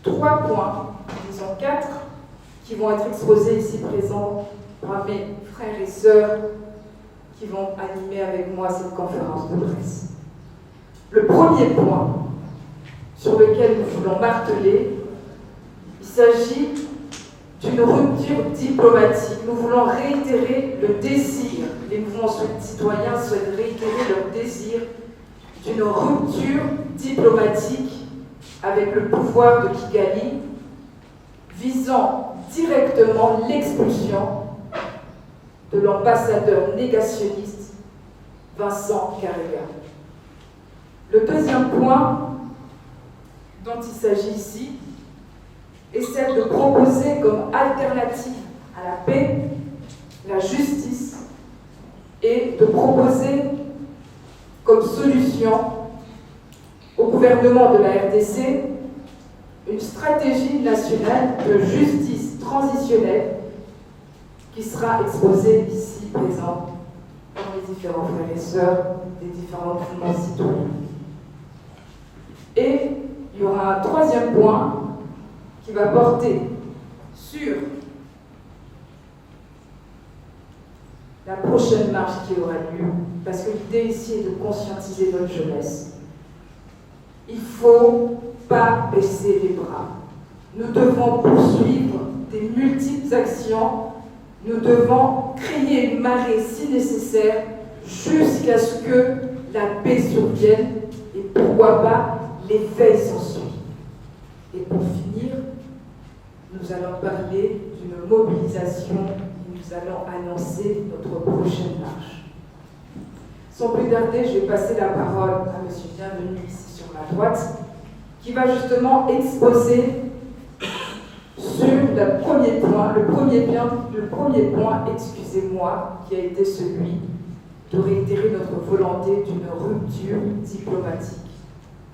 3 points, disons 4, qui vont être exposés ici présents par mes frères et sœurs qui vont animer avec moi cette conférence de presse. Le premier point sur lequel nous voulons marteler, il s'agit d'une rupture diplomatique. Nous voulons réitérer le désir, les mouvements citoyens souhaitent réitérer leur désir d'une rupture diplomatique avec le pouvoir de Kigali, visant directement l'expulsion de l'ambassadeur négationniste Vincent Karega. Le deuxième point dont il s'agit ici est celle de proposer comme alternative à la paix, la justice, et de proposer comme solution au gouvernement de la RDC une stratégie nationale de justice transitionnelle qui sera exposée ici présent par les différents frères et sœurs des différents mouvements citoyens. Et il y aura un troisième point qui va porter sur la prochaine marche qui aura lieu, parce que l'idée ici est de conscientiser notre jeunesse. Il ne faut pas baisser les bras. Nous devons poursuivre des multiples actions. Nous devons créer une marée si nécessaire jusqu'à ce que la paix survienne et pourquoi pas l'éveil s'ensuit. Et pour finir, nous allons parler d'une mobilisation et nous allons annoncer notre prochaine marche. Sans plus tarder, je vais passer la parole à M. Bienvenu ici sur ma droite, qui va justement exposer sur le premier point, excusez-moi, qui a été celui de réitérer notre volonté d'une rupture diplomatique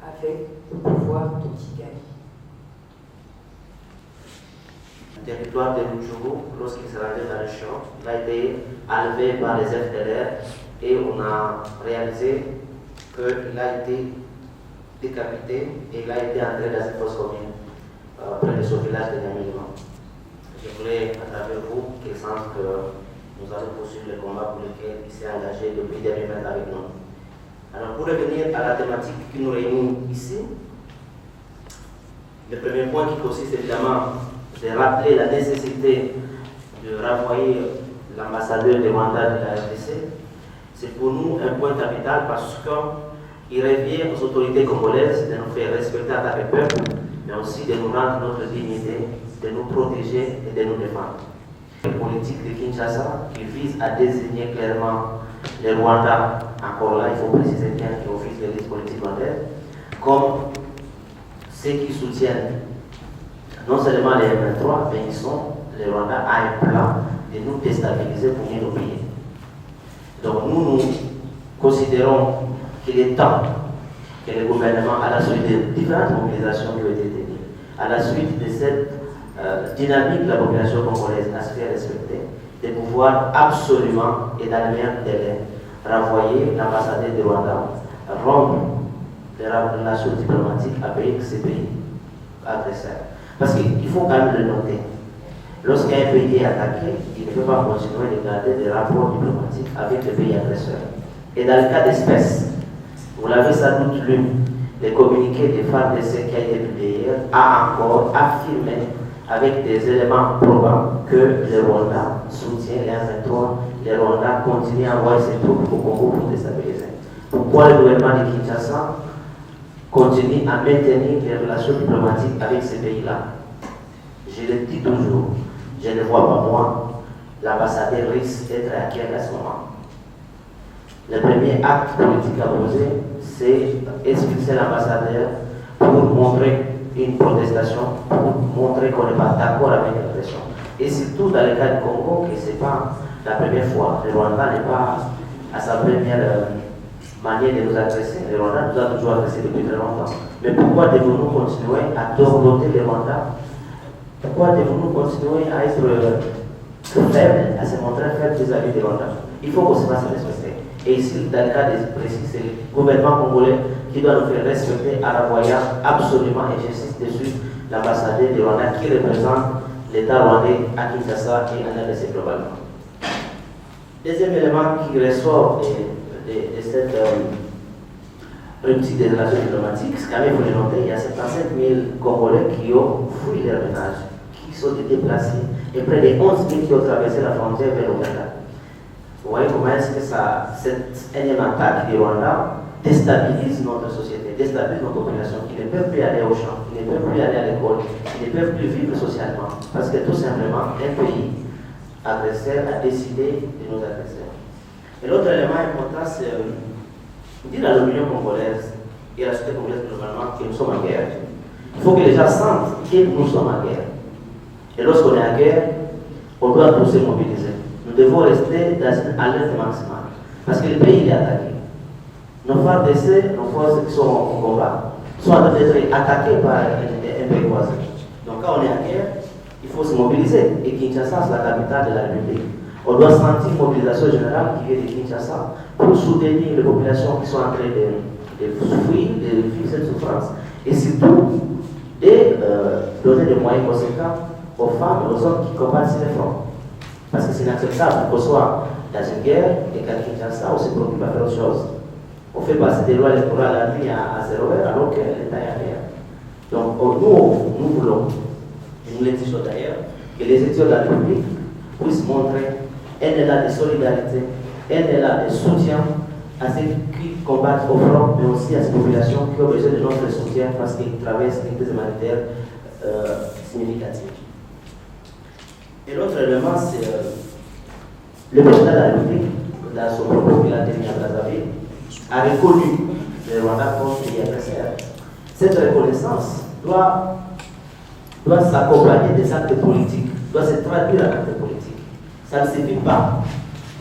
avec le pouvoir de Kigali. Le territoire de Rutshuru, lorsqu'il s'est rendu dans le champ, il a été enlevé par les FDLR et on a réalisé qu'il a été décapité et il a été entré dans une fosse commune près de ce village de Nyamilima. Je voulais, à travers vous, qu'il sente que nous allons poursuivre le combat pour lequel il s'est engagé depuis 2020 avec nous. Alors, pour revenir à la thématique qui nous réunit ici, le premier point qui consiste évidemment de rappeler la nécessité de renvoyer l'ambassadeur de Rwanda de la RDC, c'est pour nous un point capital parce qu'il revient aux autorités congolaises de nous faire respecter en tant que peuple, mais aussi de nous rendre notre dignité, de nous protéger et de nous défendre. La politique de Kinshasa qui vise à désigner clairement les Rwandais, encore là il faut préciser bien qu'ils officient de liste politique rwandaise, comme ceux qui soutiennent non seulement les M23, mais ils sont, les Rwandais, à un plan de nous déstabiliser pour mieux nous payer. Donc nous considérons qu'il est temps que le gouvernement, à la suite des différentes mobilisations qui ont été tenues, à la suite de cette dynamique de la population congolaise à se faire respecter, de pouvoir absolument et dans le meilleur délai renvoyer l'ambassadeur de Rwanda, rendre les relations diplomatiques avec ces pays agresseurs. Parce qu'il faut quand même le noter. Lorsqu'un pays est attaqué, il ne peut pas continuer de garder des rapports diplomatiques avec le pays agresseur. Et dans le cas d'espèce, vous l'avez sans doute lu, le communiqué des FARDC qui a été publié hier a encore affirmé avec des éléments probants que le Rwanda soutient les M23, le Rwanda continue à envoyer ses troupes au Congo pour déstabiliser. Pourquoi le gouvernement de Kinshasa continue à maintenir les relations diplomatiques avec ces pays-là? Je le dis toujours, je ne vois pas moi, l'ambassadeur risque d'être à quel à ce moment. Le premier acte politique à poser, c'est expulser l'ambassadeur pour montrer une protestation, pour montrer qu'on n'est pas d'accord avec la pression. Et surtout dans le cas du Congo, que ce n'est pas la première fois. Le Rwanda n'est pas à sa première manière de nous agresser. Le Rwanda nous a toujours agressé depuis très longtemps. Mais pourquoi devons-nous continuer à dorloter le Rwanda? Pourquoi devons-nous continuer à être faibles, à se montrer faibles vis-à-vis des Rwanda? Il faut qu'on se fasse respecter. Et ici, dans le cas précis, c'est le gouvernement congolais qui doit nous faire respecter en renvoyant absolument, et j'insiste dessus, l'ambassadeur du Rwanda qui représente l'État rwandais à Kinshasa et en RDC globalement. Deuxième élément qui ressort de cette rupture des relations diplomatiques, ce qu'il faut le noter, il y a 75 000 Congolais qui ont fui leur ménage, qui sont déplacés, et près de 11 000 qui ont traversé la frontière vers l'Ouganda. Vous voyez comment est-ce que cette énième attaque du Rwanda déstabilise notre société, déstabilise nos populations, qui ne peuvent plus aller au champ, qui ne peuvent plus aller à l'école, qui ne peuvent plus vivre socialement, parce que tout simplement, un pays agresseur a décidé de nous agresser. Et l'autre élément important, c'est dire à l'opinion congolaise et à la société congolaise globalement que nous sommes en guerre. Il faut que les gens sentent que nous sommes en guerre. Et lorsqu'on est en guerre, on doit tous se mobiliser. Nous devons rester dans une alerte maximale. Parce que le pays est attaqué. Nos FARDC, nos forces qui sont au combat, sont en train d'être attaquées par un pays voisin. Donc quand on est en guerre, il faut se mobiliser. Et Kinshasa, c'est la capitale de la République. On doit sentir une mobilisation générale qui vient de Kinshasa pour soutenir les populations qui sont en train de souffrir, de vivre cette souffrance. Et surtout, de donner des moyens conséquents aux femmes et aux hommes qui combattent sur les fronts. Parce que c'est inacceptable qu'on soit dans une guerre et qu'à Kinshasa, on se préoccupe à faire autre chose. On fait passer des lois électorales la nuit à 0 heure alors que l'État est en guerre. Donc nous voulons, et nous l'exigeons d'ailleurs, que les étudiants de la République puissent montrer un élan de solidarité, un élan de soutien à ceux qui combattent au front, mais aussi à ces populations qui ont besoin de notre soutien parce qu'ils traversent une crise humanitaire significative. Et l'autre élément, c'est le président de la République, dans son propos qu'il a tenu à Brazzaville, a reconnu le Rwanda comme pays agresseur. Cette reconnaissance doit s'accompagner des actes politiques, doit se traduire en actes politiques. Ça ne suffit pas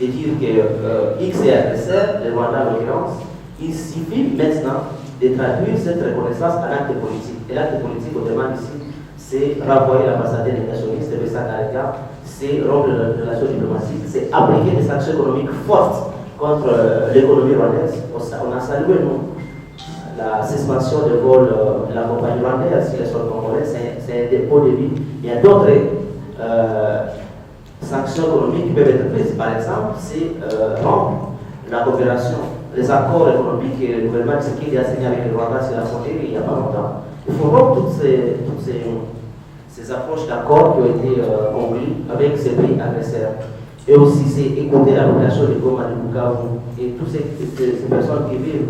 de dire que X est agresseur, le Rwanda en l'occurrence. Il suffit maintenant de traduire cette reconnaissance en acte politique. Et l'acte politique, autrement ici, c'est renvoyer l'ambassadeur négationniste de Sakarega, c'est rompre les relations diplomatiques, c'est appliquer des sanctions économiques fortes contre l'économie rwandaise. On a salué, nous, la suspension de vol de la compagnie rwandaise sur les sols congolais, c'est un dépôt de vie. Il y a d'autres sanctions économiques qui peuvent être prises. Par exemple, c'est rompre la coopération, les accords économiques que le gouvernement Tshisekedi a signé avec le Rwanda sur la frontière il n'y a pas longtemps. Il faut rompre toutes ces approches d'accords qui ont été conclus avec ces pays agresseurs. Et aussi, c'est écouter la population de Goma, de Bukavu et toutes ces personnes qui vivent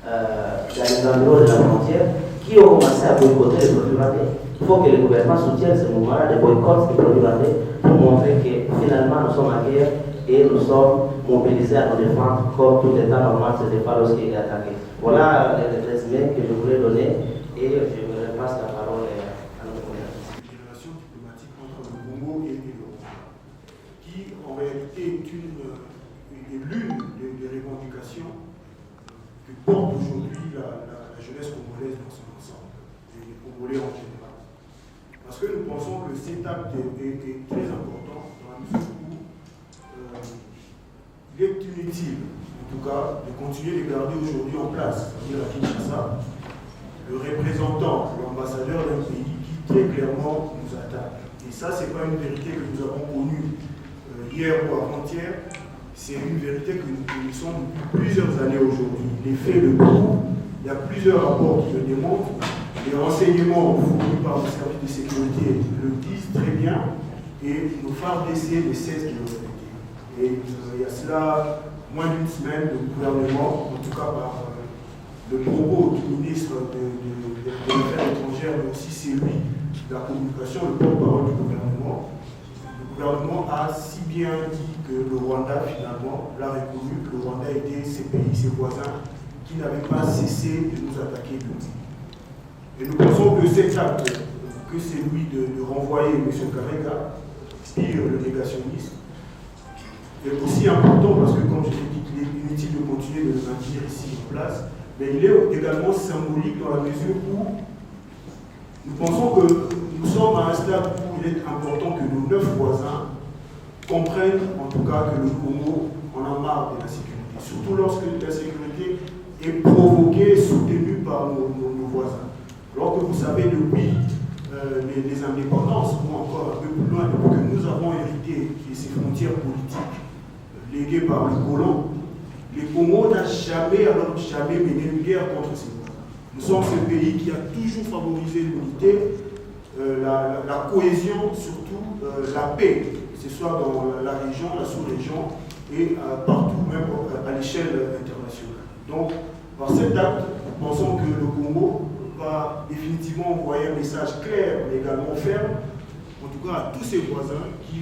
dans les environs de la frontière qui ont commencé à boycotter les produits rwandais. Il faut que le gouvernement soutienne ce mouvement-là de boycott des produits rwandais pour montrer que finalement nous sommes en guerre et nous sommes mobilisés à nous défendre comme tout État normal se défend lorsqu'il est attaqué. Voilà les résumés que je voulais donner et je me repasse la parole à notre collègue. Les relations diplomatiques entre le Congo et le Rwanda, qui en réalité est l'une des revendications que porte aujourd'hui la jeunesse congolaise dans son ensemble, et les Congolais en général. Parce que nous pensons que cet acte est très important dans la mesure où il est inutile, en tout cas, de continuer de garder aujourd'hui en place, c'est-à-dire à Kinshasa, le représentant, l'ambassadeur d'un pays qui très clairement nous attaque. Et ça, ce n'est pas une vérité que nous avons connue hier ou avant-hier, c'est une vérité que nous connaissons depuis plusieurs années aujourd'hui. Les faits le prouvent, il y a plusieurs rapports qui le démontrent, les renseignements fournis par le service de sécurité le disent très bien, et nos FARDC ne cessent de le répéter. Et il y a cela moins d'une semaine, le gouvernement, en tout cas par le propos du ministre des Affaires étrangères, mais aussi celui de la communication, le porte-parole du gouvernement. Le gouvernement a si bien dit que le Rwanda, finalement, l'a reconnu, que le Rwanda était ses pays, ses voisins, qui n'avaient pas cessé de nous attaquer depuis. Et nous pensons que cet acte, que c'est lui de renvoyer M. Karega, pire le négationniste, est aussi important parce que, comme je l'ai dit, il est inutile de continuer de le maintenir ici en place, mais il est également symbolique dans la mesure où nous pensons que nous sommes à un stade où il est important que nos 9 voisins comprennent en tout cas que le Congo en a marre de la sécurité, surtout lorsque la sécurité est provoquée et soutenue par nos voisins. Alors que vous savez, depuis les indépendances, ou encore un peu plus loin, depuis que nous avons hérité de ces frontières politiques léguées par les colons, les Congo n'a jamais, alors jamais mené une guerre contre ses voisins. Nous sommes ce pays qui a toujours favorisé l'unité, la cohésion, surtout la paix, que ce soit dans la région, la sous-région et partout, même à l'échelle internationale. Donc, par cet acte, nous pensons que le Congo va définitivement envoyer un message clair, mais également ferme, en tout cas à tous ses voisins qui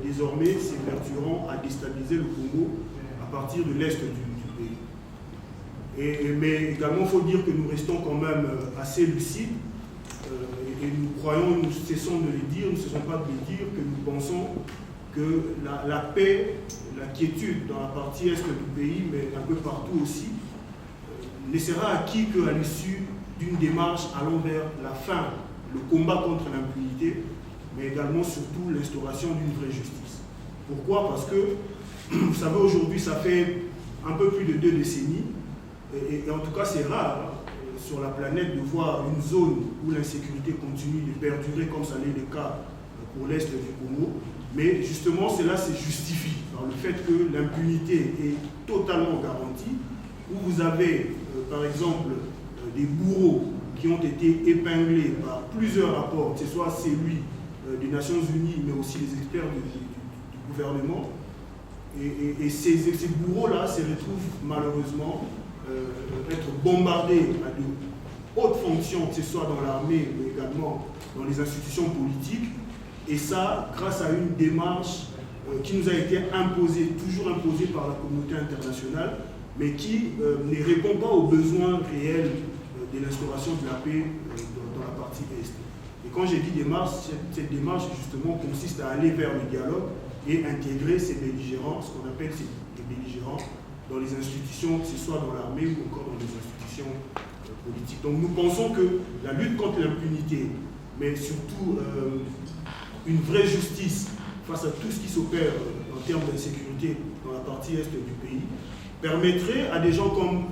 désormais s'évertueront à déstabiliser le Congo à partir de l'est du pays. Mais également, il faut dire que nous restons quand même assez lucides et nous croyons, nous cessons de le dire, nous ne cessons pas de le dire, que nous pensons que la paix, la quiétude dans la partie est du pays, mais un peu partout aussi, ne sera acquis qu'à l'issue d'une démarche allant vers la fin, le combat contre l'impunité, mais également surtout l'instauration d'une vraie justice. Pourquoi? Parce que, vous savez, aujourd'hui, ça fait un peu plus de 2 décennies, et en tout cas c'est rare sur la planète de voir une zone où l'insécurité continue de perdurer comme ça l'est le cas pour l'Est du Congo, mais justement cela se justifie par le fait que l'impunité est totalement garantie, où vous avez par exemple des bourreaux qui ont été épinglés par plusieurs rapports, que ce soit celui des Nations Unies, mais aussi les experts du gouvernement. Et ces bourreaux-là se retrouvent malheureusement être bombardés à de hautes fonctions, que ce soit dans l'armée, mais également dans les institutions politiques. Et ça, grâce à une démarche qui nous a été imposée, toujours imposée par la communauté internationale, mais qui ne répond pas aux besoins réels de l'instauration de la paix dans la partie Est. Et quand j'ai dit démarche, cette démarche justement consiste à aller vers le dialogue et intégrer ces belligérants, ce qu'on appelle ces belligérants, dans les institutions, que ce soit dans l'armée ou encore dans les institutions politiques. Donc nous pensons que la lutte contre l'impunité, mais surtout une vraie justice face à tout ce qui s'opère en termes d'insécurité dans la partie Est du pays, permettrait à des gens comme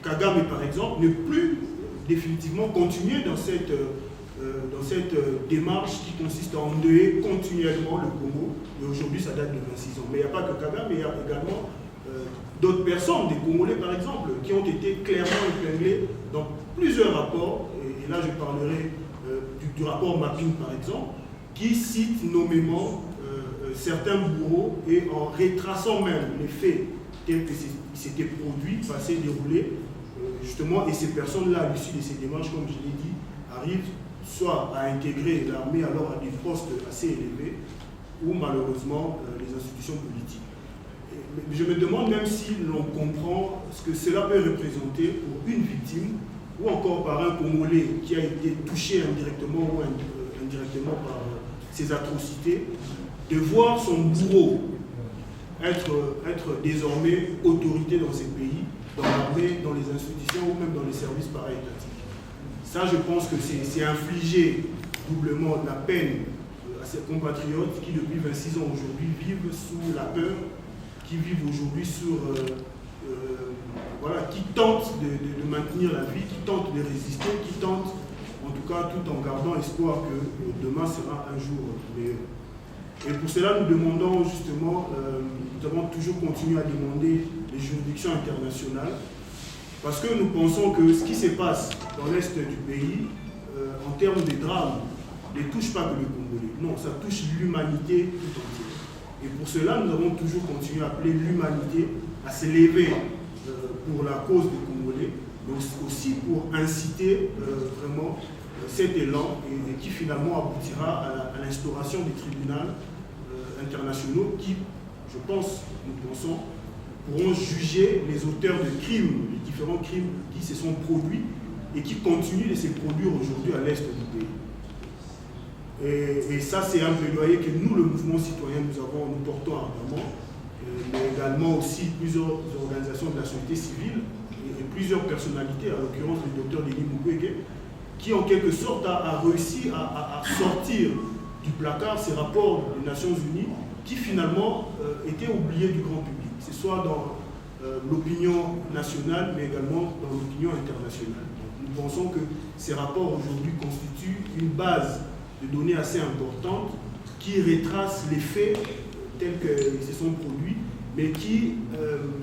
Kagame, par exemple, ne plus définitivement continuer dans cette démarche qui consiste à endeuiller continuellement le Congo. Et aujourd'hui, ça date de 26 ans. Mais il n'y a pas que Kagame, mais il y a également d'autres personnes, des Congolais par exemple, qui ont été clairement épinglés dans plusieurs rapports. Et là, je parlerai du rapport Mapping, par exemple, qui cite nommément certains bourreaux et en retraçant même les faits tels que s'étaient produits, passés, déroulés, justement, et ces personnes-là, à l'issue de ces démarches, comme je l'ai dit, arrivent soit à intégrer l'armée alors à des postes assez élevés, ou malheureusement les institutions politiques. Mais je me demande même si l'on comprend ce que cela peut représenter pour une victime, ou encore par un Congolais qui a été touché indirectement ou indirectement par ces atrocités, de voir son bourreau être désormais autorité dans ces pays, dans l'armée, dans les institutions ou même dans les services para-étatiques. Ça, je pense que c'est infliger doublement la peine à ces compatriotes qui, depuis 26 ans aujourd'hui, vivent sous la peur, qui vivent aujourd'hui qui tentent de maintenir la vie, qui tentent de résister, qui tentent, en tout cas, tout en gardant espoir que demain sera un jour meilleur. Et pour cela, nous demandons justement, nous avons toujours continué à demander les juridictions internationales, parce que nous pensons que ce qui se passe dans l'Est du pays, en termes de drames, ne touche pas que le Congolais. Non, ça touche l'humanité tout entière. Et pour cela, nous avons toujours continué à appeler l'humanité à se lever pour la cause des Congolais, mais aussi pour inciter vraiment cet élan et qui finalement aboutira à l'instauration des tribunaux internationaux qui, je pense, nous pensons, pourront juger les auteurs de crimes, les différents crimes qui se sont produits et qui continuent de se produire aujourd'hui à l'Est du pays. Et ça, c'est un plaidoyer que nous, le mouvement citoyen, nous portons ardemment, mais également aussi plusieurs organisations de la société civile et plusieurs personnalités, à l'occurrence le docteur Denis Mukwege, qui en quelque sorte a réussi à sortir du placard ces rapports des Nations Unies qui finalement étaient oubliés du grand public, que ce soit dans l'opinion nationale mais également dans l'opinion internationale. Donc, nous nous pensons que ces rapports aujourd'hui constituent une base de données assez importante qui retrace les faits tels qu'ils se sont produits, mais qui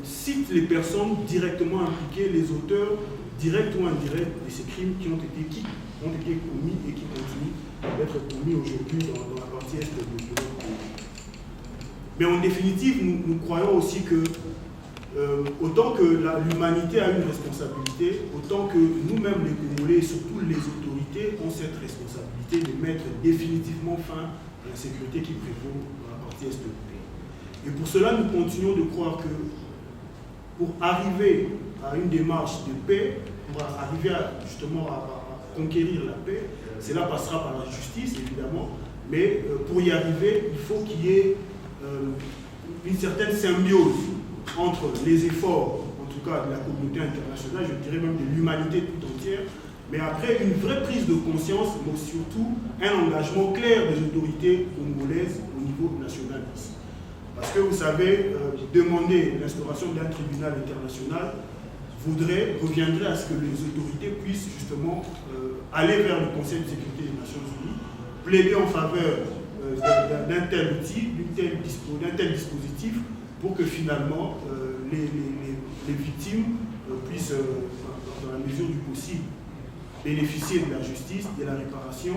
cite les personnes directement impliquées, les auteurs directs ou indirects de ces crimes qui ont été commis et qui continuent d'être commis aujourd'hui dans la partie est de notre pays. Mais en définitive, nous croyons aussi que autant que l'humanité a une responsabilité, autant que nous-mêmes les Congolais et surtout les autorités ont cette responsabilité de mettre définitivement fin à la sécurité qui prévaut dans la partie est du pays. Et pour cela, nous continuons de croire que pour arriver à une démarche de paix, pour arriver justement à conquérir la paix, cela passera par la justice évidemment, mais pour y arriver, il faut qu'il y ait une certaine symbiose entre les efforts, en tout cas de la communauté internationale, je dirais même de l'humanité tout entière, mais après une vraie prise de conscience, mais surtout un engagement clair des autorités congolaises au niveau national ici. Parce que vous savez, demander l'instauration d'un tribunal international reviendrait à ce que les autorités puissent justement aller vers le Conseil de sécurité des Nations Unies, plaider en faveur d'un tel outil, d'un tel dispositif, pour que finalement les victimes puissent, dans la mesure du possible, bénéficier de la justice, de la réparation,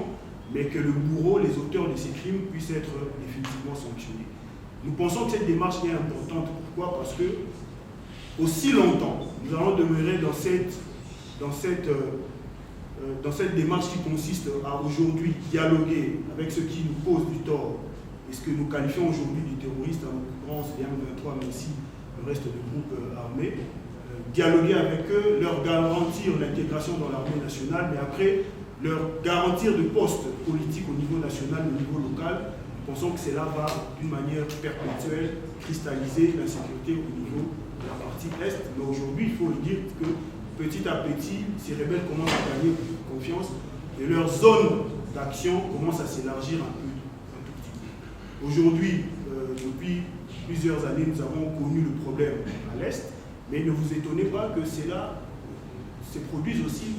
mais que le bourreau, les auteurs de ces crimes puissent être définitivement sanctionnés. Nous pensons que cette démarche est importante. Pourquoi? Parce que aussi longtemps, nous allons demeurer dans cette démarche qui consiste à aujourd'hui dialoguer avec ceux qui nous posent du tort et ce que nous qualifions aujourd'hui du terroriste, en l'occurrence les M23, mais aussi le reste des groupes armés, dialoguer avec eux, leur garantir l'intégration dans l'armée nationale, mais après leur garantir de postes politiques au niveau national, au niveau local. Nous pensons que cela va d'une manière perpétuelle cristalliser l'insécurité au niveau de la partie Est. Mais aujourd'hui, il faut le dire que petit à petit, ces rebelles commencent à gagner confiance et leur zone d'action commence à s'élargir un tout petit peu. Aujourd'hui, depuis plusieurs années, nous avons connu le problème à l'Est, mais ne vous étonnez pas que cela se produise aussi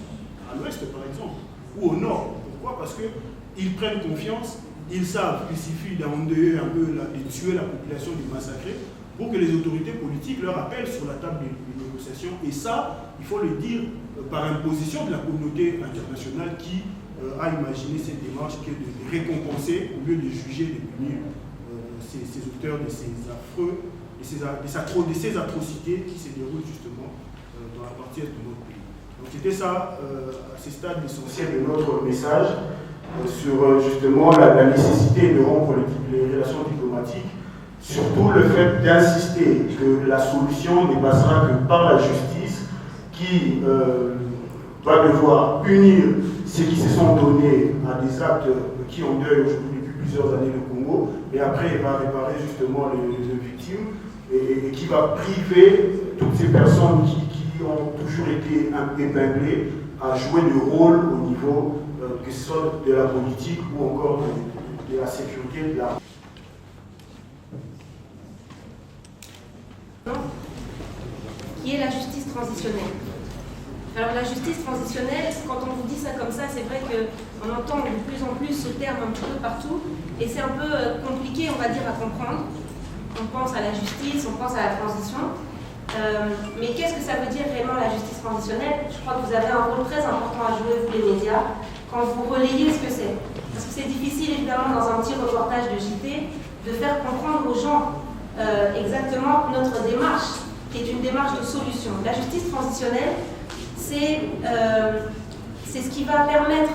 à l'Ouest, par exemple, ou au Nord. Pourquoi? Parce qu'ils prennent confiance, ils savent qu'il suffit d'endeuiller un peu, de tuer la population, de massacrer, pour que les autorités politiques leur appellent sur la table des négociations. Et ça, il faut le dire, par imposition de la communauté internationale qui a imaginé cette démarche qui est de récompenser, au lieu de juger, de punir ces auteurs de ces affreux, de ces atrocités qui se déroulent justement dans la partie est de notre pays. Donc c'était ça, à ce stade, l'essentiel de notre message sur justement la nécessité de rompre les relations diplomatiques. Surtout le fait d'insister que la solution ne passera que par la justice qui va devoir punir ceux qui se sont donnés à des actes qui endeuillent aujourd'hui depuis plusieurs années le Congo, et après il va réparer justement les victimes et qui va priver toutes ces personnes qui ont toujours été épinglées à jouer le rôle au niveau que ce soit de la politique ou encore de la sécurité de la... Qui est la justice transitionnelle. Alors la justice transitionnelle, quand on vous dit ça comme ça, c'est vrai qu'on entend de plus en plus ce terme un petit peu partout, et c'est un peu compliqué, on va dire, à comprendre. On pense à la justice, on pense à la transition, mais qu'est-ce que ça veut dire réellement la justice transitionnelle? Je crois que vous avez un rôle très important à jouer, vous les médias, quand vous relayez ce que c'est. Parce que c'est difficile, évidemment, dans un petit reportage de JT, de faire comprendre aux gens exactement notre démarche, qui est une démarche de solution. La justice transitionnelle, c'est ce qui va permettre,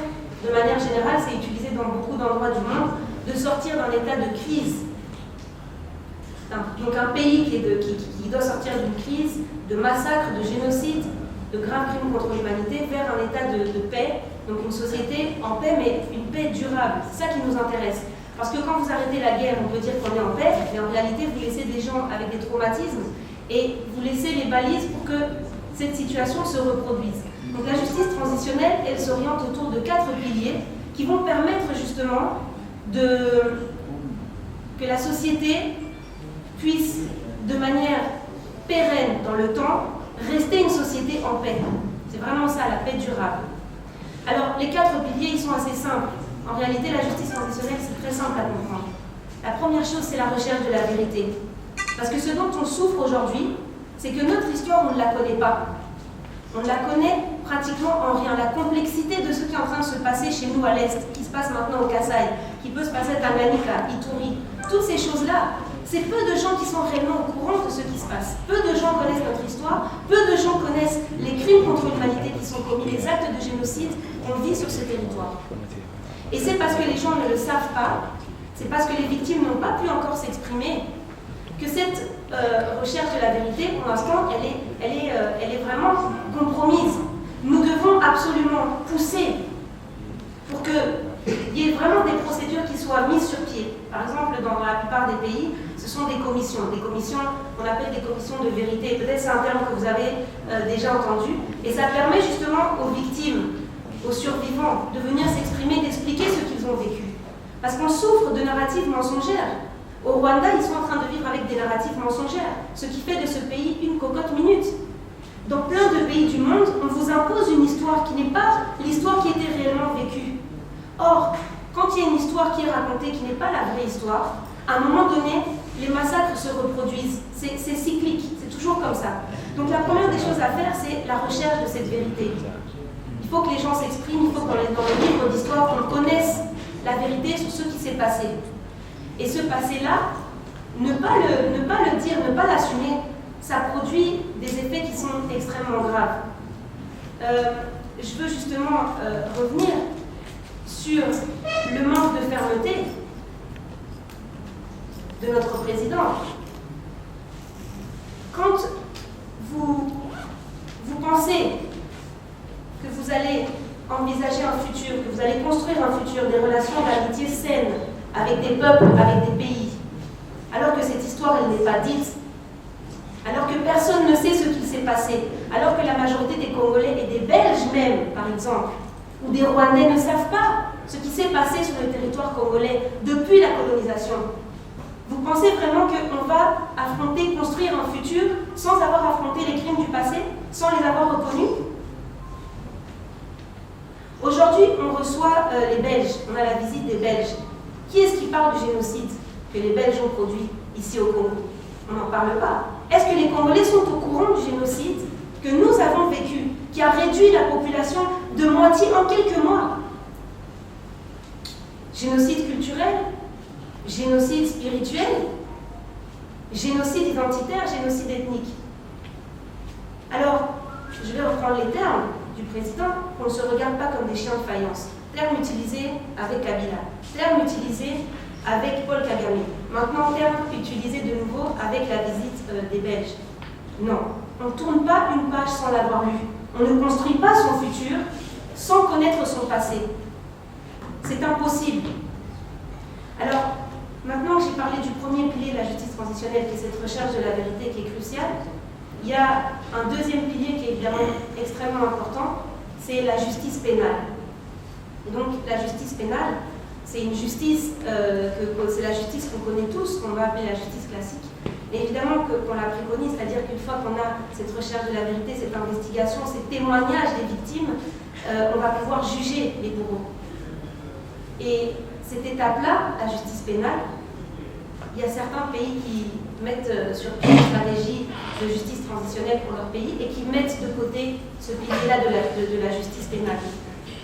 de manière générale, c'est utilisé dans beaucoup d'endroits du monde, de sortir d'un état de crise. Donc un pays qui doit sortir d'une crise, de massacre, de génocide, de graves crimes contre l'humanité, vers un état de paix, donc une société en paix, mais une paix durable. C'est ça qui nous intéresse. Parce que quand vous arrêtez la guerre, on peut dire qu'on est en paix, mais en réalité, vous laissez des gens avec des traumatismes et vous laissez les balises pour que cette situation se reproduise. Donc la justice transitionnelle, elle s'oriente autour de 4 piliers qui vont permettre justement que la société puisse, de manière pérenne dans le temps, rester une société en paix. C'est vraiment ça, la paix durable. Alors, les 4 piliers, ils sont assez simples. En réalité, la justice transitionnelle, c'est très simple à comprendre. La première chose, c'est la recherche de la vérité. Parce que ce dont on souffre aujourd'hui, c'est que notre histoire, on ne la connaît pas. On la connaît pratiquement en rien. La complexité de ce qui est en train de se passer chez nous à l'Est, qui se passe maintenant au Kasaï, qui peut se passer à Tanganyika, Ituri, toutes ces choses-là, c'est peu de gens qui sont réellement au courant de ce qui se passe. Peu de gens connaissent notre histoire, peu de gens connaissent les crimes contre l'humanité qui sont commis, les actes de génocide qu'on vit sur ce territoire. Et c'est parce que les gens ne le savent pas, c'est parce que les victimes n'ont pas pu encore s'exprimer, que cette recherche de la vérité, pour l'instant, elle est vraiment compromise. Nous devons absolument pousser pour qu'il y ait vraiment des procédures qui soient mises sur pied. Par exemple, dans la plupart des pays, ce sont des commissions qu'on appelle des commissions de vérité. Peut-être c'est un terme que vous avez déjà entendu. Et ça permet justement aux victimes, aux survivants, de venir s'exprimer, d'expliquer ce qu'ils ont vécu. Parce qu'on souffre de narratives mensongères. Au Rwanda, ils sont en train de vivre avec des narratifs mensongères, ce qui fait de ce pays une cocotte minute. Dans plein de pays du monde, on vous impose une histoire qui n'est pas l'histoire qui était réellement vécue. Or, quand il y a une histoire qui est racontée, qui n'est pas la vraie histoire, à un moment donné, les massacres se reproduisent. C'est cyclique, c'est toujours comme ça. Donc la première des choses à faire, c'est la recherche de cette vérité. Il faut que les gens s'expriment, il faut que dans les livres d'histoire, on connaisse la vérité sur ce qui s'est passé. Et ce passé-là, ne pas le dire, ne pas l'assumer, ça produit des effets qui sont extrêmement graves. Je veux justement revenir sur le manque de fermeté de notre président. Quand vous pensez que vous allez envisager un futur, que vous allez construire un futur, des relations d'amitié saines avec des peuples, avec des pays, alors que cette histoire, elle n'est pas dite, alors que personne ne sait ce qui s'est passé, alors que la majorité des Congolais et des Belges même, par exemple, ou des Rwandais ne savent pas ce qui s'est passé sur le territoire congolais depuis la colonisation. Vous pensez vraiment qu'on va affronter, construire un futur sans avoir affronté les crimes du passé, sans les avoir reconnus? Aujourd'hui, on reçoit les Belges, on a la visite des Belges. Qui est-ce qui parle du génocide que les Belges ont produit ici au Congo? On n'en parle pas. Est-ce que les Congolais sont au courant du génocide que nous avons vécu, qui a réduit la population de moitié en quelques mois? Génocide culturel, génocide spirituel, génocide identitaire, génocide ethnique. Alors, je vais reprendre les termes du président, qu'on ne se regarde pas comme des chiens de faïence. Terme utilisé avec Kabila, terme utilisé avec Paul Kagame. Maintenant, terme utilisé de nouveau avec la visite des Belges. Non, on ne tourne pas une page sans l'avoir lu. On ne construit pas son futur sans connaître son passé. C'est impossible. Alors, maintenant que j'ai parlé du premier pilier de la justice transitionnelle, qui est cette recherche de la vérité qui est cruciale, il y a un deuxième pilier qui est évidemment extrêmement important, c'est la justice pénale. Et donc, la justice pénale, c'est une justice, c'est la justice qu'on connaît tous, qu'on va appeler la justice classique. Et évidemment qu'on la préconise, c'est-à-dire qu'une fois qu'on a cette recherche de la vérité, cette investigation, ces témoignages des victimes, on va pouvoir juger les bourreaux. Et cette étape-là, la justice pénale, il y a certains pays qui mettent sur pied une stratégie de justice transitionnelle pour leur pays et qui mettent de côté ce pilier-là de la justice pénale.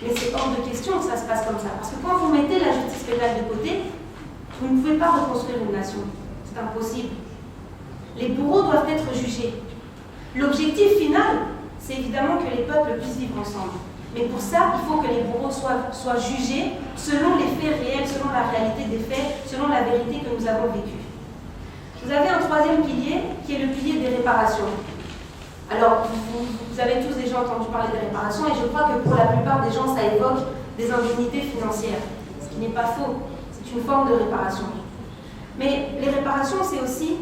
Mais c'est hors de question que ça se passe comme ça. Parce que quand vous mettez la justice pénale de côté, vous ne pouvez pas reconstruire une nation. C'est impossible. Les bourreaux doivent être jugés. L'objectif final, c'est évidemment que les peuples puissent vivre ensemble. Mais pour ça, il faut que les bourreaux soient jugés selon les faits réels, selon la réalité des faits, selon la vérité que nous avons vécue. Vous avez un troisième pilier, qui est le pilier des réparations. Alors, vous avez tous déjà entendu parler des réparations, et je crois que pour la plupart des gens, ça évoque des indemnités financières. Ce qui n'est pas faux, c'est une forme de réparation. Mais les réparations, c'est aussi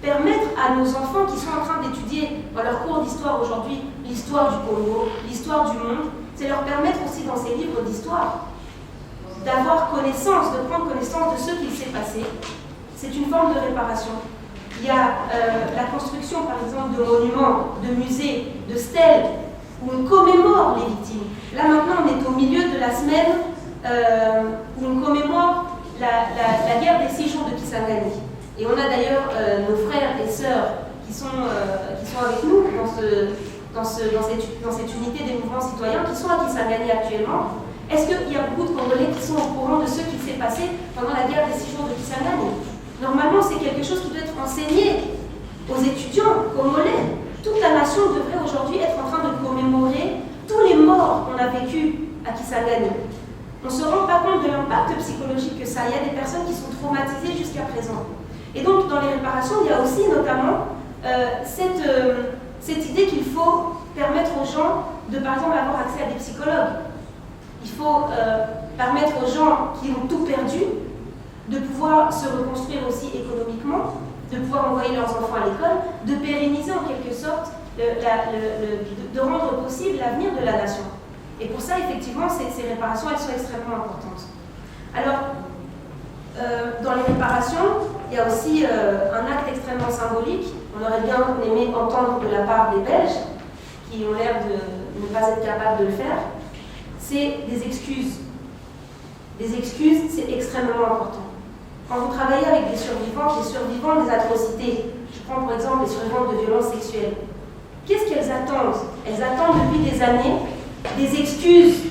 permettre à nos enfants qui sont en train d'étudier dans leur cours d'histoire aujourd'hui l'histoire du Congo, l'histoire du monde, c'est leur permettre aussi dans ces livres d'histoire d'avoir connaissance, de prendre connaissance de ce qu'il s'est passé. C'est une forme de réparation. Il y a la construction, par exemple, de monuments, de musées, de stèles où on commémore les victimes. Là maintenant, on est au milieu de la semaine où on commémore la guerre des 6 jours de Kisangani. Et on a d'ailleurs nos frères et sœurs qui sont avec nous dans cette unité des mouvements citoyens qui sont à Kisangani actuellement. Est-ce qu'il y a beaucoup de Congolais qui sont au courant de ce qui s'est passé pendant la guerre des 6 jours de Kisangani? Normalement, c'est quelque chose qui doit être enseigné aux étudiants congolais. Toute la nation devrait aujourd'hui être en train de commémorer tous les morts qu'on a vécus à Kisangani. On ne se rend pas compte de l'impact psychologique que ça a. Il y a des personnes qui sont traumatisées jusqu'à présent. Et donc, dans les réparations, il y a aussi notamment cette idée qu'il faut permettre aux gens de, par exemple, avoir accès à des psychologues. Il faut permettre aux gens qui ont tout perdu de pouvoir se reconstruire aussi économiquement, de pouvoir envoyer leurs enfants à l'école, de pérenniser en quelque sorte, de rendre possible l'avenir de la nation. Et pour ça, effectivement, ces réparations, elles sont extrêmement importantes. Alors, dans les réparations, il y a aussi un acte extrêmement symbolique. On aurait bien aimé entendre de la part des Belges, qui ont l'air de ne pas être capables de le faire. C'est des excuses. Les excuses, c'est extrêmement important. Quand vous travaillez avec des survivants des atrocités, je prends pour exemple les survivantes de violences sexuelles, qu'est-ce qu'elles attendent? Elles attendent depuis des années des excuses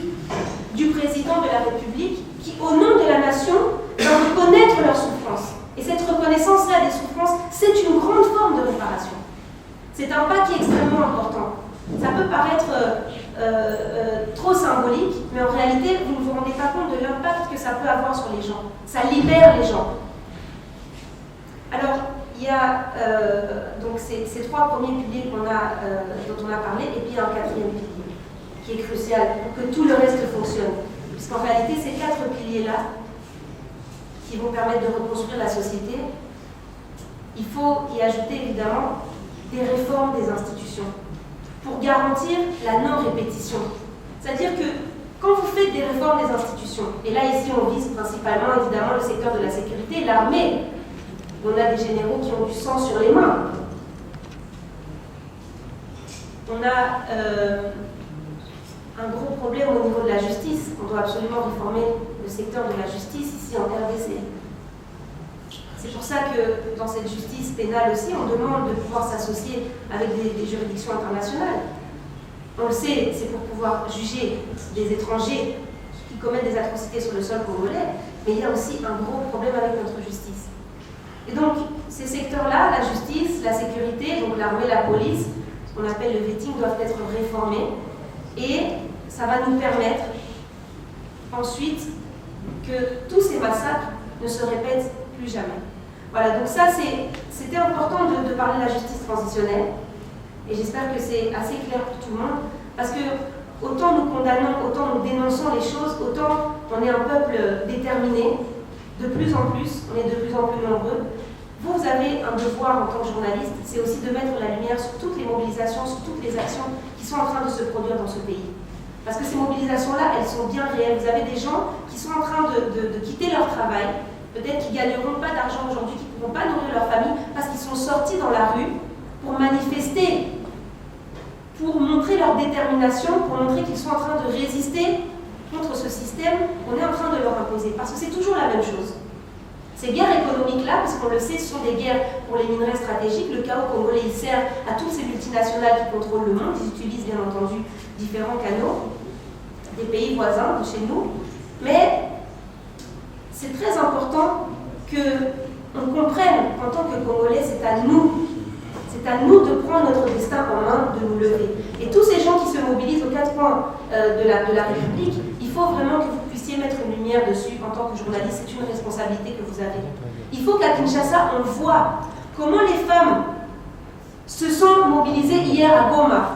du président de la République qui, au nom de la nation, va reconnaître leurs souffrances. Et cette reconnaissance-là des souffrances, c'est une grande forme de réparation. C'est un pas qui est extrêmement important. Ça peut paraître trop symbolique, mais en réalité, vous ne vous rendez pas compte de l'impact que ça peut avoir sur les gens. Ça libère les gens. Alors, il y a donc ces 3 premiers piliers dont on a parlé, et puis il y a un 4e pilier qui est crucial pour que tout le reste fonctionne. Puisqu'en réalité, ces 4 piliers-là, qui vont permettre de reconstruire la société, il faut y ajouter évidemment des réformes des institutions pour garantir la non-répétition. C'est-à-dire que quand vous faites des réformes des institutions, et là ici on vise principalement évidemment le secteur de la sécurité, l'armée, on a des généraux qui ont du sang sur les mains. On a un gros problème au niveau de la justice. On doit absolument réformer le secteur de la justice ici en RDC. C'est pour ça que dans cette justice pénale aussi, on demande de pouvoir s'associer avec des juridictions internationales. On le sait, c'est pour pouvoir juger des étrangers qui commettent des atrocités sur le sol congolais, mais il y a aussi un gros problème avec notre justice. Et donc, ces secteurs-là, la justice, la sécurité, donc l'armée, la police, ce qu'on appelle le vetting, doivent être réformés. Et ça va nous permettre ensuite que tous ces massacres ne se répètent plus jamais. Voilà, donc ça c'était important de parler de la justice transitionnelle. Et j'espère que c'est assez clair pour tout le monde. Parce que autant nous condamnons, autant nous dénonçons les choses, autant on est un peuple déterminé. De plus en plus, on est de plus en plus nombreux. Vous avez un devoir en tant que journaliste, c'est aussi de mettre la lumière sur toutes les mobilisations, sur toutes les actions qui sont en train de se produire dans ce pays. Parce que ces mobilisations-là, elles sont bien réelles. Vous avez des gens qui sont en train de quitter leur travail, peut-être qui ne gagneront pas d'argent aujourd'hui, qui ne pourront pas nourrir leur famille, parce qu'ils sont sortis dans la rue pour manifester, pour montrer leur détermination, pour montrer qu'ils sont en train de résister contre ce système qu'on est en train de leur imposer. Parce que c'est toujours la même chose. Ces guerres économiques-là, parce qu'on le sait, ce sont des guerres pour les minerais stratégiques. Le chaos congolais, il sert à toutes ces multinationales qui contrôlent le monde. Ils utilisent bien entendu différents canaux des pays voisins de chez nous. Mais c'est très important qu'on comprenne qu'en tant que Congolais, c'est à nous de prendre notre destin en main, de nous lever. Et tous ces gens qui se mobilisent aux 4 coins de la République, il faut vraiment que vous puissiez mettre une lumière dessus en tant que journaliste. C'est une responsabilité que vous avez. Il faut qu'à Kinshasa, on voit comment les femmes se sont mobilisées hier à Goma.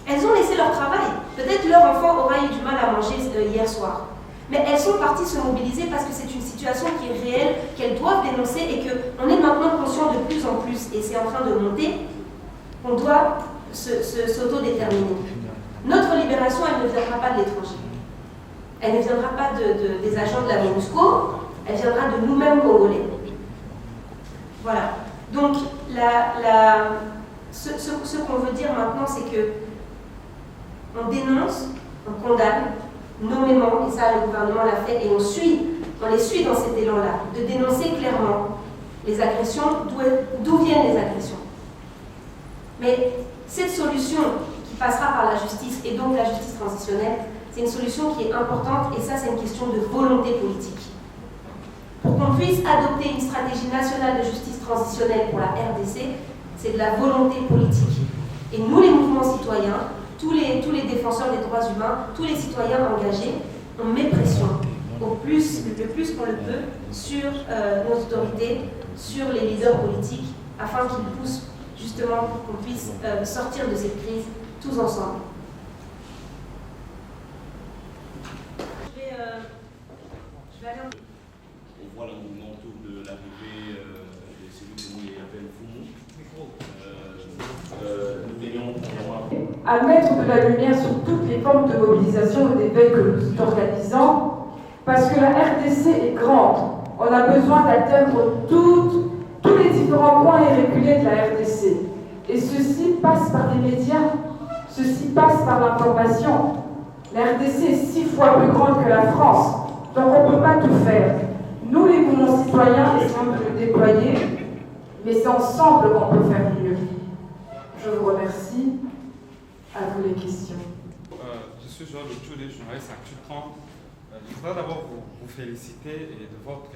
Elles ont laissé leur travail. Peut-être leur enfant aura eu du mal à manger hier soir. Mais elles sont parties se mobiliser parce que c'est une situation qui est réelle, qu'elles doivent dénoncer et qu'on est maintenant conscient de plus en plus, et c'est en train de monter, qu'on doit s'autodéterminer. Notre libération, elle ne viendra pas de l'étranger. Elle ne viendra pas des agents de la MONUSCO, elle viendra de nous-mêmes Congolais. Voilà. Donc, ce qu'on veut dire maintenant, c'est que On dénonce, on condamne, nommément, et ça le gouvernement l'a fait, et on les suit dans cet élan-là, de dénoncer clairement les agressions, d'où viennent les agressions. Mais cette solution qui passera par la justice, et donc la justice transitionnelle, c'est une solution qui est importante, et ça c'est une question de volonté politique. Pour qu'on puisse adopter une stratégie nationale de justice transitionnelle pour la RDC, c'est de la volonté politique. Et nous, les mouvements citoyens, tous les défenseurs des droits humains, tous les citoyens engagés, on met pression le plus qu'on le peut sur nos autorités, sur les leaders politiques, afin qu'ils poussent justement pour qu'on puisse sortir de cette crise tous ensemble. Je vais aller en... On voit le mouvement autour de l'arrivée de celui que nous appelons Foumou. Nous tenions à mettre de la lumière sur toutes les formes de mobilisation et d'éveil que nous organisons, parce que la RDC est grande. On a besoin d'atteindre tous les différents points et reculés de la RDC. Et ceci passe par les médias, ceci passe par l'information. La RDC est 6 fois plus grande que la France, donc on ne peut pas tout faire. Nous, les mouvements citoyens, essayons de le déployer, mais c'est ensemble qu'on peut faire mieux. Je vous remercie. À vous les questions. Je suis Georges Tchouli, journaliste Actu 30. Je voudrais d'abord vous féliciter de votre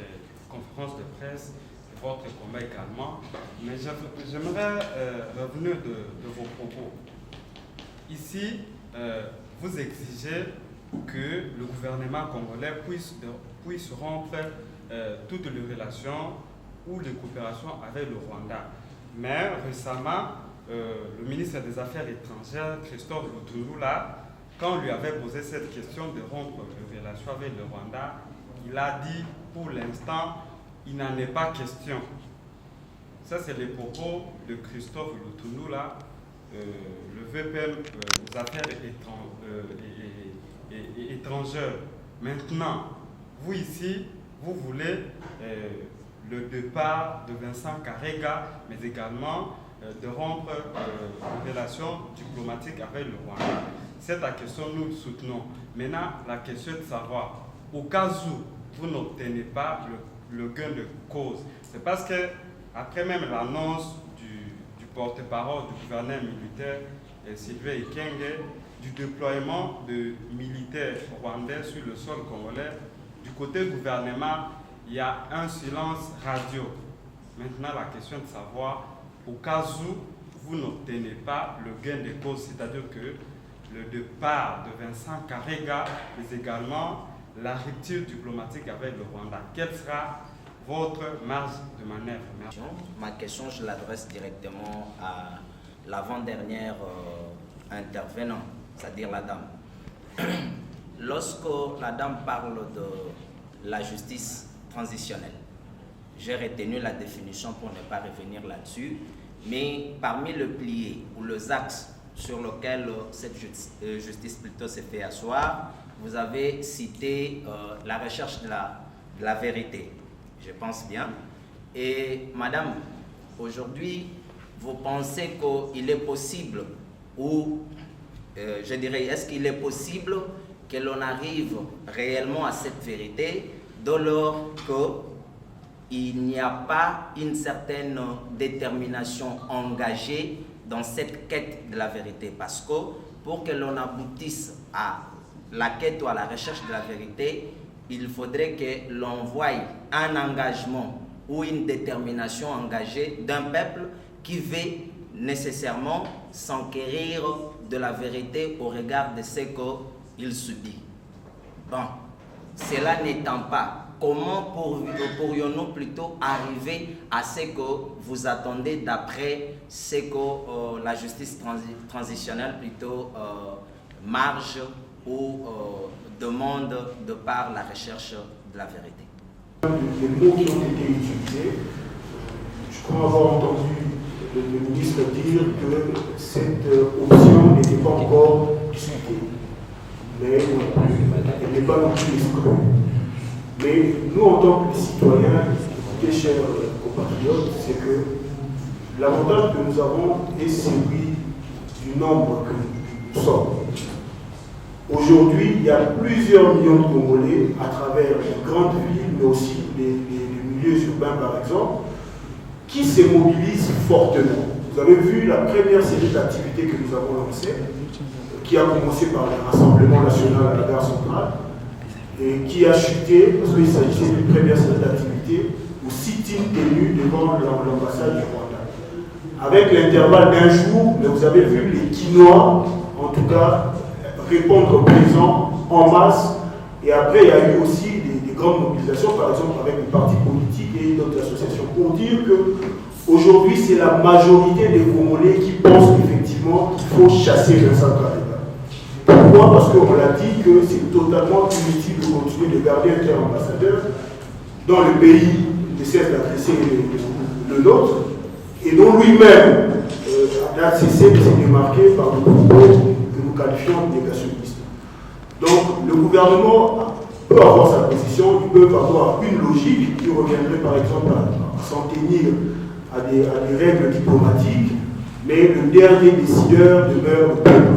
conférence de presse, de votre combat également. Mais j'aimerais revenir de vos propos. Ici, vous exigez que le gouvernement congolais puisse rompre toutes les relations ou les coopérations avec le Rwanda. Mais récemment, le ministre des Affaires étrangères, Christophe Lutundula, quand on lui avait posé cette question de rompre les relations avec le Rwanda, il a dit pour l'instant, il n'en est pas question. Ça, c'est les propos de Christophe Lutundula, le VPN aux Affaires étrangères. Maintenant, vous ici, vous voulez le départ de Vincent Karega, mais également de rompre les relations diplomatiques avec le Rwanda. C'est la question que nous soutenons. Maintenant, la question est de savoir, au cas où vous n'obtenez pas le gain de cause, c'est parce que, après même l'annonce du porte-parole du gouverneur militaire, Sylvain Ekenge, du déploiement de militaires rwandais sur le sol congolais, du côté gouvernement, il y a un silence radio. Maintenant, la question est de savoir, au cas où vous n'obtenez pas le gain de cause, c'est-à-dire que le départ de Vincent Karega, mais également la rupture diplomatique avec le Rwanda. Quelle sera votre marge de manœuvre? Merci. Ma question, je l'adresse directement à l'avant-dernière intervenant, c'est-à-dire la dame. Lorsque la dame parle de la justice transitionnelle, j'ai retenu la définition pour ne pas revenir là-dessus, mais parmi le plié ou les axes sur lesquels cette justice plutôt s'est fait asseoir, vous avez cité la recherche de la vérité, je pense bien. Et madame, aujourd'hui, vous pensez qu'il est possible, ou je dirais, est-ce qu'il est possible que l'on arrive réellement à cette vérité dès lors qu'il n'y a pas une certaine détermination engagée dans cette quête de la vérité? Parce que pour que l'on aboutisse à la quête ou à la recherche de la vérité, il faudrait que l'on voie un engagement ou une détermination engagée d'un peuple qui veut nécessairement s'enquérir de la vérité au regard de ce qu'il subit. Bon, cela n'étant pas, comment pourrions-nous plutôt arriver à ce que vous attendez d'après ce que la justice transitionnelle plutôt marge ou demande de par la recherche de la vérité? Les mots qui ont été utilisés, je crois avoir entendu le ministre dire que cette option n'était pas encore discutée, mais elle n'est pas non plus exclue. Mais nous, en tant que citoyens, écoutez, chers compatriotes, c'est que l'avantage que nous avons est celui du nombre que nous sommes. Aujourd'hui, il y a plusieurs millions de Congolais à travers les grandes villes, mais aussi les milieux urbains par exemple, qui se mobilisent fortement. Vous avez vu la première série d'activités que nous avons lancées, qui a commencé par le Rassemblement national à la gare centrale, et qui a chuté, parce qu'il s'agissait d'une première série d'activités, au sit-in tenu devant l'ambassade du Rwanda. Avec l'intervalle d'un jour, mais vous avez vu les Quinois, en tout cas, répondre présents en masse. Et après, il y a eu aussi des grandes mobilisations, par exemple avec des partis politiques et d'autres associations, pour dire qu'aujourd'hui, c'est la majorité des Congolais qui pensent effectivement qu'il faut chasser Vincent Karega. Pourquoi? Parce qu'on l'a dit que c'est totalement inutile de continuer de garder un tel ambassadeur dans le pays ne cesse d'agresser le nôtre, et dont lui-même a cessé de se démarquer par le propos que nous qualifions de négationnistes. Donc le gouvernement peut avoir sa position, ils peuvent avoir une logique qui reviendrait par exemple à s'en tenir à des règles diplomatiques, mais le dernier décideur demeure le peuple.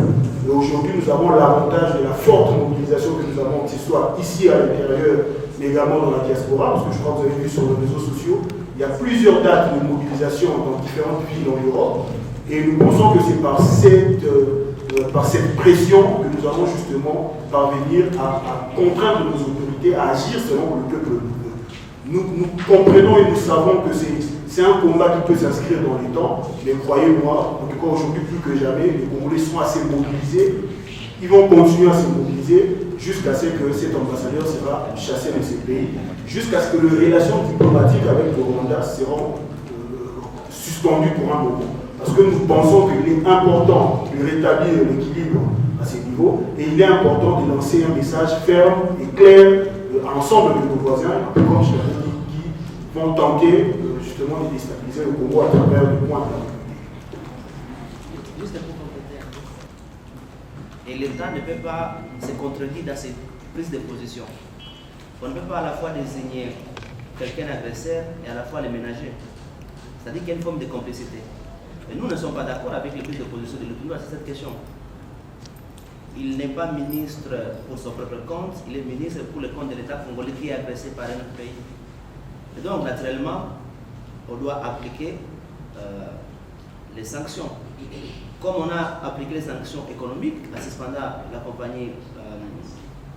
Et aujourd'hui, nous avons l'avantage de la forte mobilisation que nous avons, que ce soit ici à l'intérieur, mais également dans la diaspora, parce que je crois que vous avez vu sur les réseaux sociaux, il y a plusieurs dates de mobilisation dans différentes villes en Europe, et nous pensons que c'est par cette pression que nous allons justement parvenir à contraindre nos autorités à agir selon le peuple. Nous comprenons et nous savons que c'est un combat qui peut s'inscrire dans les temps, mais croyez-moi, en tout cas aujourd'hui plus que jamais, les Congolais sont assez mobilisés, ils vont continuer à se mobiliser jusqu'à ce que cet ambassadeur sera chassé de ces pays, jusqu'à ce que les relations diplomatiques avec le Rwanda seront suspendues pour un moment. Parce que nous pensons qu'il est important de rétablir l'équilibre à ces niveaux, et il est important de lancer un message ferme et clair à l'ensemble de nos voisins, comme je l'avais dit, qui vont tenter justement de déstabiliser le Congo à travers le point de la Et l'État ne peut pas se contredire dans ses prises de position. On ne peut pas à la fois désigner quelqu'un agresseur et à la fois le ménager. C'est-à-dire qu'il y a une forme de complicité. Et nous ne sommes pas d'accord avec les prises de position de l'État sur cette question. Il n'est pas ministre pour son propre compte, il est ministre pour le compte de l'État congolais qui est agressé par un autre pays. Et donc, naturellement, on doit appliquer les sanctions. Comme on a appliqué les sanctions économiques en suspendant la compagnie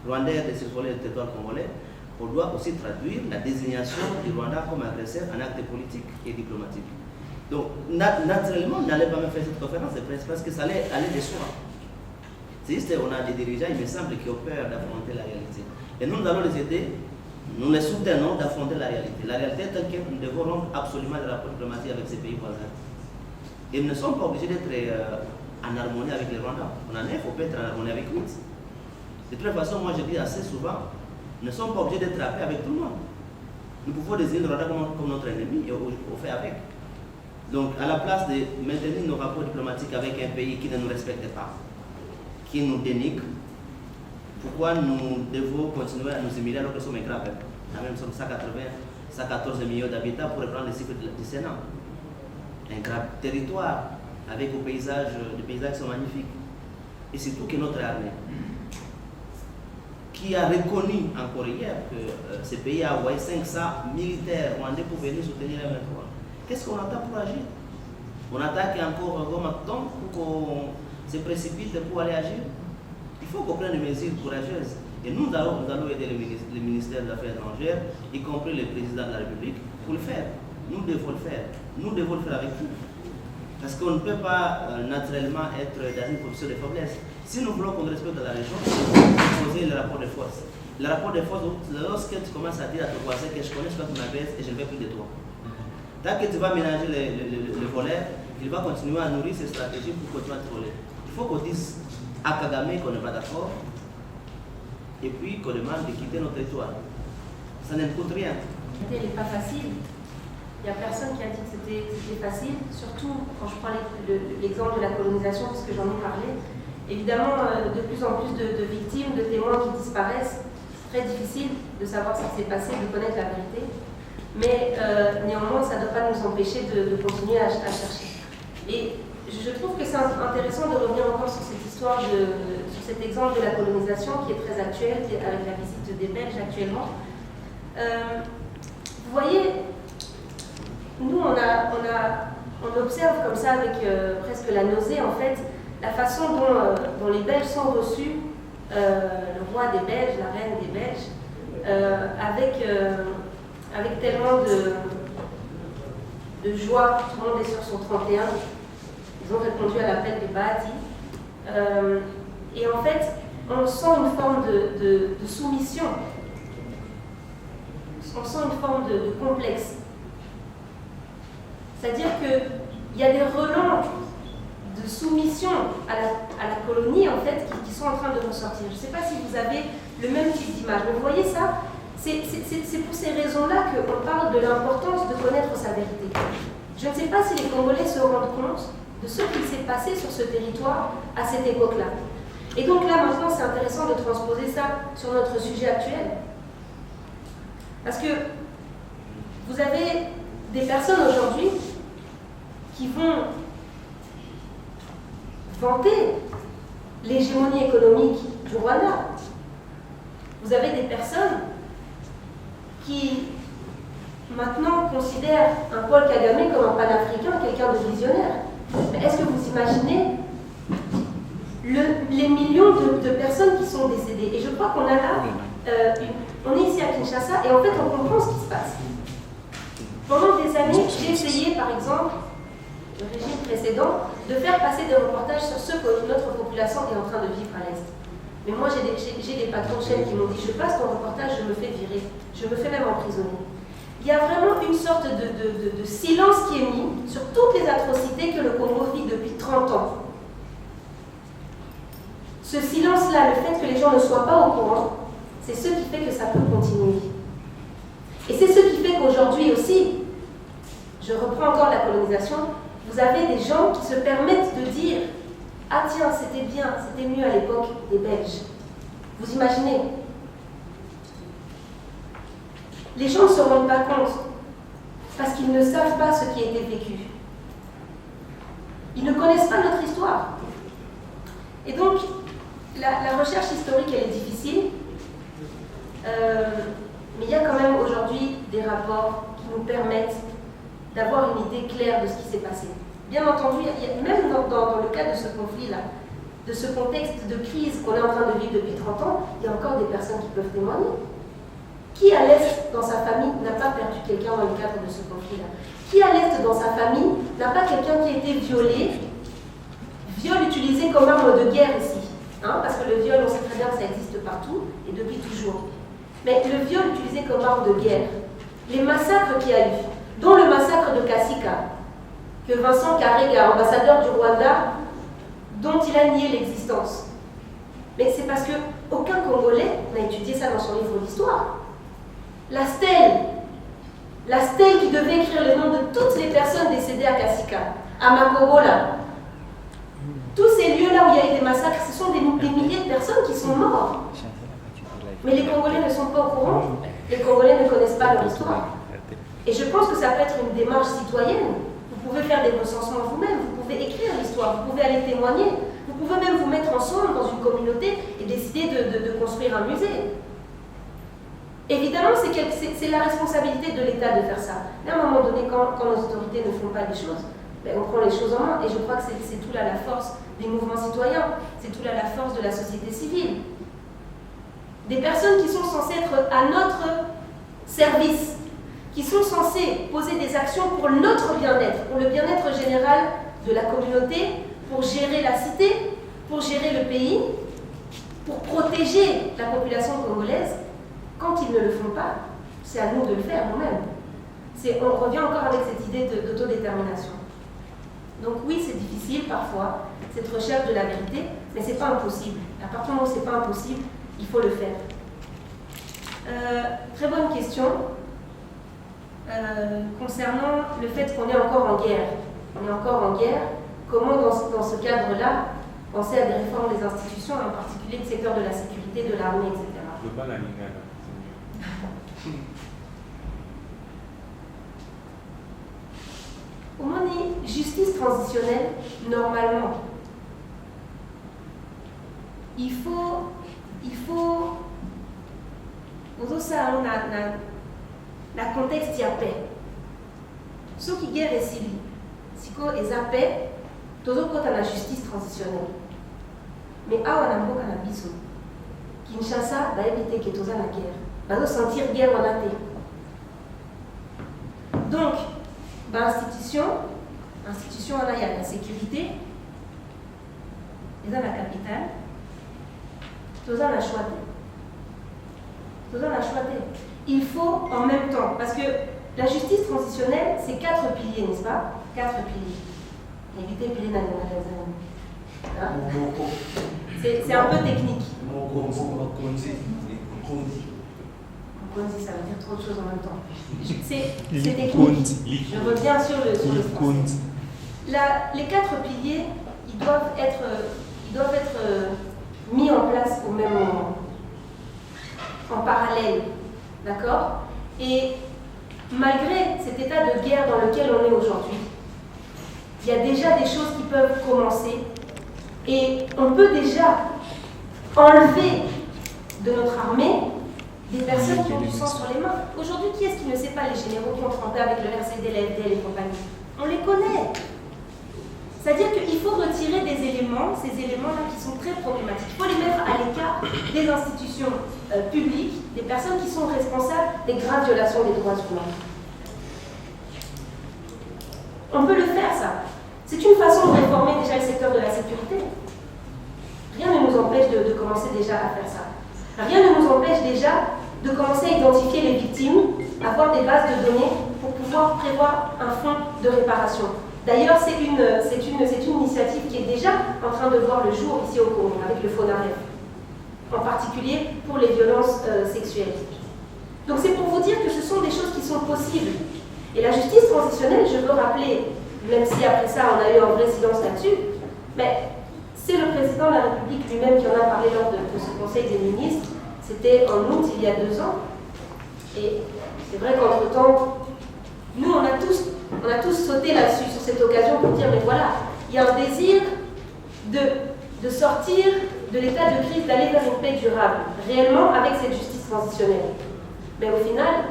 rwandaise de survoler le territoire congolais, on doit aussi traduire la désignation du Rwanda comme agresseur en acte politique et diplomatique. Donc, naturellement, on n'allait pas me faire cette conférence de presse parce que ça allait aller de soi. C'est juste qu'on a des dirigeants, il me semble, qui ont peur d'affronter la réalité. Et nous allons les aider, nous les soutenons d'affronter la réalité. La réalité est telle que nous devons rompre absolument les rapports diplomatiques avec ces pays voisins. Et nous ne sommes pas obligés d'être en harmonie avec les Rwandais. On en est, il faut pas être en harmonie avec nous. De toute façon, moi je dis assez souvent, nous ne sommes pas obligés d'être après avec tout le monde. Nous pouvons désigner le Rwanda comme notre ennemi et on fait avec. Donc, à la place de maintenir nos rapports diplomatiques avec un pays qui ne nous respecte pas, qui nous dénigre, pourquoi nous devons continuer à nous humilier alors que nous sommes graves? Nous sommes 114 millions d'habitants pour reprendre les chiffres du Sénat. Un grave territoire avec des paysages qui sont magnifiques. Et surtout que notre armée, qui a reconnu encore hier que ce pays a envoyé 500 militaires rwandais pour venir soutenir les M23. Qu'est-ce qu'on attend pour agir? On attaque encore un gros temps pour qu'on se précipite pour aller agir? Il faut qu'on prenne des mesures courageuses. Et nous allons aider le ministère des Affaires étrangères, y compris le président de la République, pour le faire. Nous devons le faire. Nous devons le faire avec vous. Parce qu'on ne peut pas naturellement être dans une position de faiblesse. Si nous voulons qu'on respecte la région, il faut poser le rapport de force. Le rapport de force, lorsque tu commences à dire à ton voisin que je connais ce que tu m'abaisse et je ne veux plus de toi. Tant que tu vas ménager le voleur, il va continuer à nourrir ses stratégies pour continuer à te voler. Il faut qu'on dise à Kagame qu'on n'est pas d'accord et puis qu'on demande de quitter notre territoire. Ça ne coûte rien. Elle n'est pas facile. Il n'y a personne qui a dit que c'était facile, surtout quand je prends l'exemple de la colonisation, puisque j'en ai parlé. Évidemment, de plus en plus de victimes, de témoins qui disparaissent. C'est très difficile de savoir ce qui s'est passé, de connaître la vérité. Mais néanmoins, ça ne doit pas nous empêcher de continuer à chercher. Et je trouve que c'est intéressant de revenir encore sur cette histoire sur sur cet exemple de la colonisation qui est très actuel, avec la visite des Belges actuellement. Vous voyez, nous on observe comme ça avec presque la nausée en fait, la façon dont les Belges sont reçus, le roi des Belges, la reine des Belges, avec tellement de joie. Tout le monde est sur son 31. Ils ont répondu à l'appel de Bahati. Et en fait, on sent une forme de soumission. On sent une forme de complexe. C'est-à-dire qu'il y a des relents de soumission à la colonie, en fait, qui sont en train de ressortir. Je ne sais pas si vous avez le même type d'image, mais vous voyez ça, c'est pour ces raisons-là qu'on parle de l'importance de connaître sa vérité. Je ne sais pas si les Congolais se rendent compte de ce qui s'est passé sur ce territoire à cette époque-là. Et donc là, maintenant, c'est intéressant de transposer ça sur notre sujet actuel. Parce que vous avez des personnes aujourd'hui qui vont vanter l'hégémonie économique du Rwanda. Vous avez des personnes qui maintenant considèrent un Paul Kagame comme un panafricain, quelqu'un de visionnaire. Mais est-ce que vous imaginez les millions de personnes qui sont décédées? Et je crois qu'on a là, on est ici à Kinshasa et en fait on comprend ce qui se passe. Pendant des années, j'ai essayé par exemple, le régime précédent, de faire passer des reportages sur ce que notre population est en train de vivre à l'Est. Mais moi j'ai des patrons de chaîne qui m'ont dit je passe ton reportage, je me fais virer, je me fais même emprisonner. Il y a vraiment une sorte de silence qui est mis sur toutes les atrocités que le Congo vit depuis 30 ans. Ce silence-là, le fait que les gens ne soient pas au courant, c'est ce qui fait que ça peut continuer. Et c'est ce qui fait qu'aujourd'hui aussi, je reprends encore la colonisation, vous avez des gens qui se permettent de dire « Ah tiens, c'était bien, c'était mieux à l'époque des Belges ». Vous imaginez? Les gens ne se rendent pas compte parce qu'ils ne savent pas ce qui a été vécu. Ils ne connaissent pas notre histoire. Et donc, la recherche historique, elle est difficile, mais il y a quand même aujourd'hui des rapports qui nous permettent d'avoir une idée claire de ce qui s'est passé. Bien entendu, même dans le cas de ce conflit-là, de ce contexte de crise qu'on est en train de vivre depuis 30 ans, il y a encore des personnes qui peuvent témoigner. Qui à l'Est, dans sa famille, n'a pas perdu quelqu'un dans le cadre de ce conflit-là? Qui à l'Est, dans sa famille, n'a pas quelqu'un qui a été violé, viol utilisé comme arme de guerre ici, hein, parce que le viol, on sait très bien que ça existe partout et depuis toujours. Mais le viol utilisé comme arme de guerre, les massacres qu'il y a eu, dont le massacre de Kasika, que Vincent Karega, ambassadeur du Rwanda, dont il a nié l'existence. Mais c'est parce qu'aucun Congolais n'a étudié ça dans son livre d'histoire. La stèle qui devait écrire les noms de toutes les personnes décédées à Kasika, à Makobola, tous ces lieux-là où il y a eu des massacres, ce sont des milliers de personnes qui sont mortes. Mais les Congolais ne sont pas au courant, les Congolais ne connaissent pas leur histoire. Et je pense que ça peut être une démarche citoyenne. Vous pouvez faire des recensements vous-même, vous pouvez écrire l'histoire, vous pouvez aller témoigner, vous pouvez même vous mettre ensemble dans une communauté et décider de construire un musée. Évidemment, c'est la responsabilité de l'État de faire ça. Mais à un moment donné, quand nos autorités ne font pas les choses, ben on prend les choses en main. Et je crois que c'est tout là la force des mouvements citoyens, c'est tout là la force de la société civile. Des personnes qui sont censées être à notre service, qui sont censées poser des actions pour notre bien-être, pour le bien-être général de la communauté, pour gérer la cité, pour gérer le pays, pour protéger la population congolaise. Quand ils ne le font pas, c'est à nous de le faire nous-mêmes. On revient encore avec cette idée d'autodétermination. Donc oui, c'est difficile parfois, cette recherche de la vérité, mais ce n'est pas impossible. À partir du moment où ce n'est pas impossible, il faut le faire. Très bonne question concernant le fait qu'on est encore en guerre. On est encore en guerre. Comment, dans ce cadre-là, penser à des réformes des institutions, en particulier le secteur de la sécurité, de l'armée, etc. Je veux pas la ligne là. Au moins, justice transitionnelle, normalement, il faut ça on a la contexte y a paix. Ce qui guerre est civil, si quoi est à paix, tout le côté la justice transitionnelle. Mais à on a beaucoup à biso. Kinshasa va éviter que tout ça la guerre, va nous sentir guerre en athée. Donc, l'institution, là il y a la sécurité, et dans la capitale, tout ça la choisi. Il faut en même temps, parce que la justice transitionnelle, c'est 4 piliers, n'est-ce pas? 4 piliers. Éviter piliers dans les magasins. C'est un peu technique. Ça veut dire trop de choses en même temps. C'est technique. Je reviens sur le français. Les 4 piliers, ils doivent être mis en place au même moment, en parallèle, d'accord? Et malgré cet état de guerre dans lequel on est aujourd'hui, il y a déjà des choses qui peuvent commencer et on peut déjà enlever de notre armée des personnes qui ont du sang sur les mains. Aujourd'hui, qui est-ce qui ne sait pas les généraux qui ont trempé avec le RCD, la FDL et compagnie? On les connaît. C'est-à-dire qu'il faut retirer des éléments, ces éléments-là qui sont très problématiques. Il faut les mettre à l'écart des institutions publiques, des personnes qui sont responsables des graves violations des droits humains. On peut le faire, ça. C'est une façon de réformer déjà le secteur de la sécurité. Rien ne nous empêche de commencer déjà à faire ça. Rien ne nous empêche déjà de commencer à identifier les victimes, avoir des bases de données pour pouvoir prévoir un fonds de réparation. D'ailleurs, c'est une initiative qui est déjà en train de voir le jour ici au Congo, avec le FONAREF, en particulier pour les violences sexuelles. Donc c'est pour vous dire que ce sont des choses qui sont possibles. Et la justice transitionnelle, je veux rappeler, même si après ça on a eu un vrai silence là-dessus, mais c'est le président de la République lui-même qui en a parlé lors de ce Conseil des ministres. C'était en août, il y a 2 ans. Et c'est vrai qu'entre-temps, nous, on a tous sauté là-dessus, sur cette occasion, pour dire, mais voilà, il y a un désir de sortir de l'état de crise, d'aller vers une paix durable, réellement avec cette justice transitionnelle. Mais au final,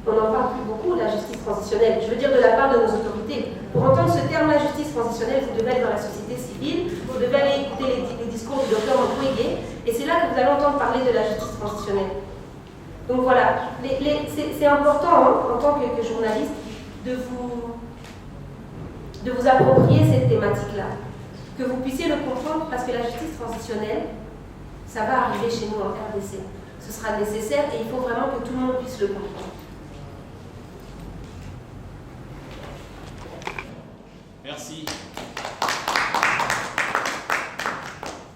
on n'en parle plus beaucoup de la justice transitionnelle. Je veux dire de la part de nos autorités. Pour entendre ce terme, la justice transitionnelle, vous devez aller dans la société civile, vous devez aller écouter les discours du docteur Mukwege, et c'est là que vous allez entendre parler de la justice transitionnelle. Donc voilà, c'est important hein, en tant que journaliste de vous approprier cette thématique-là, que vous puissiez le comprendre, parce que la justice transitionnelle, ça va arriver chez nous en RDC. Ce sera nécessaire et il faut vraiment que tout le monde puisse le comprendre. Merci.